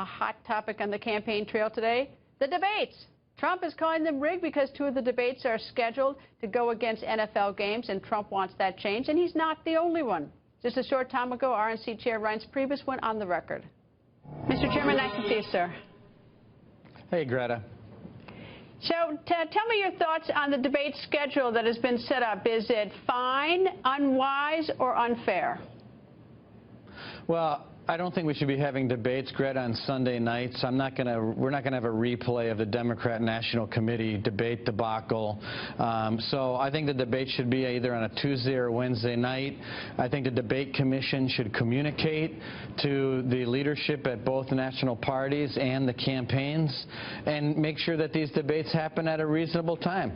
A hot topic on the campaign trail today, the debates. Trump is calling them rigged because two of the debates are scheduled to go against NFL games, and Trump wants that changed, and he's not the only one. Just a short time ago, RNC Chair Reince Priebus went on the record. Mr. Chairman, nice to see you, sir. Hey, Greta. So tell me your thoughts on the debate schedule that has been set up. Is it fine, unwise, or unfair? Well, I don't think we should be having debates, Greta, on Sunday nights. We're not going to have a replay of the Democrat National Committee debate debacle. So I think the debate should be either on a Tuesday or Wednesday night. I think the debate commission should communicate to the leadership at both the national parties and the campaigns and make sure that these debates happen at a reasonable time.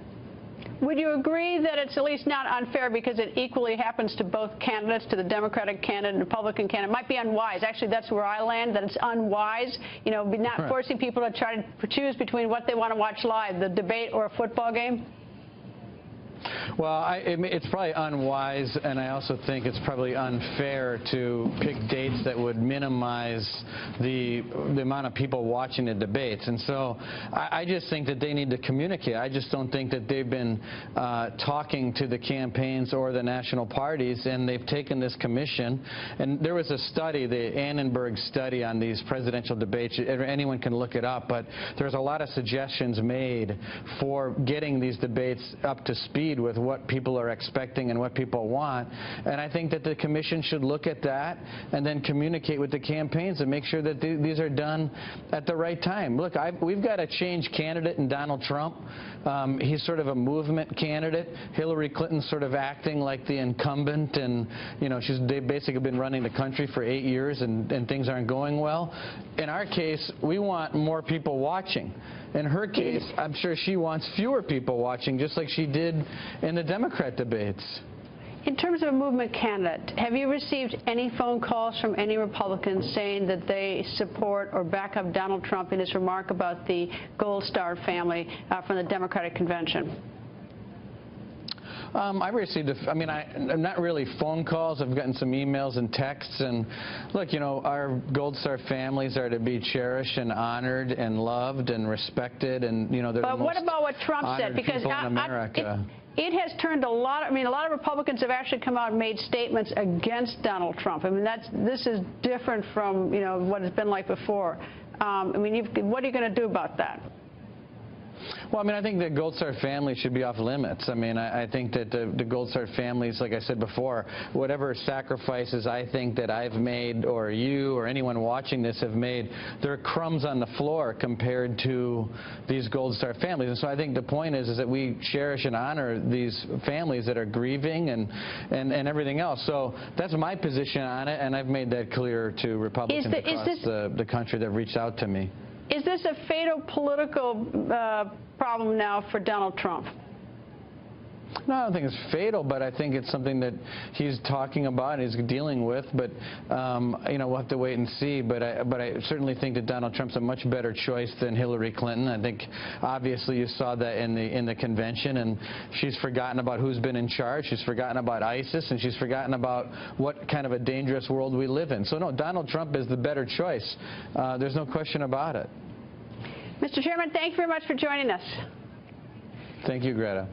Would you agree that it's at least not unfair because it equally happens to both candidates, to the Democratic candidate and Republican candidate? It might be unwise. Actually, that's where I land, that it's unwise, you know, not forcing people to try to choose between what they want to watch live, the debate or a football game? Well, it's probably unwise, and I also think it's probably unfair to pick dates that would minimize the amount of people watching the debates. And so I just think that they need to communicate. I just don't think that they've been talking to the campaigns or the national parties, and they've taken this commission. And there was a study, the Annenberg study on these presidential debates. Anyone can look it up, but there's a lot of suggestions made for getting these debates up to speed with what people are expecting and what people want. And I think that the commission should look at that and then communicate with the campaigns and make sure that these are done at the right time. Look, we've got a change candidate in Donald Trump. He's sort of a movement candidate. Hillary Clinton's sort of acting like the incumbent, and you know, they've basically been running the country for 8 years, and things aren't going well. In our case, we want more people watching. In her case, I'm sure she wants fewer people watching, just like she did in the Democrat debates. In terms of a movement candidate, have you received any phone calls from any Republicans saying that they support or back up Donald Trump in his remark about the Gold Star family from the Democratic Convention? I've received, not really phone calls. I've gotten some emails and texts. And look, you know, our Gold Star families are to be cherished and honored and loved and respected. And, you know, they're but what about what Trump said? Because in America. It has turned a lot of Republicans have actually come out and made statements against Donald Trump. I mean, this is different from, you know, what it's been like before. What are you going to do about that? Well, I mean, I think the Gold Star family should be off limits. I mean, I think that the Gold Star families, like I said before, whatever sacrifices I think that I've made or you or anyone watching this have made, they're crumbs on the floor compared to these Gold Star families. And so I think the point is that we cherish and honor these families that are grieving and everything else. So that's my position on it, and I've made that clear to Republicans across the country that have reached out to me. Is this a fatal political problem now for Donald Trump? No, I don't think it's fatal, but I think it's something that he's talking about and he's dealing with. But, you know, we'll have to wait and see. But I certainly think that Donald Trump's a much better choice than Hillary Clinton. I think, obviously, you saw that in the convention, and she's forgotten about who's been in charge. She's forgotten about ISIS, and she's forgotten about what kind of a dangerous world we live in. So, no, Donald Trump is the better choice. There's no question about it. Mr. Chairman, thank you very much for joining us. Thank you, Greta.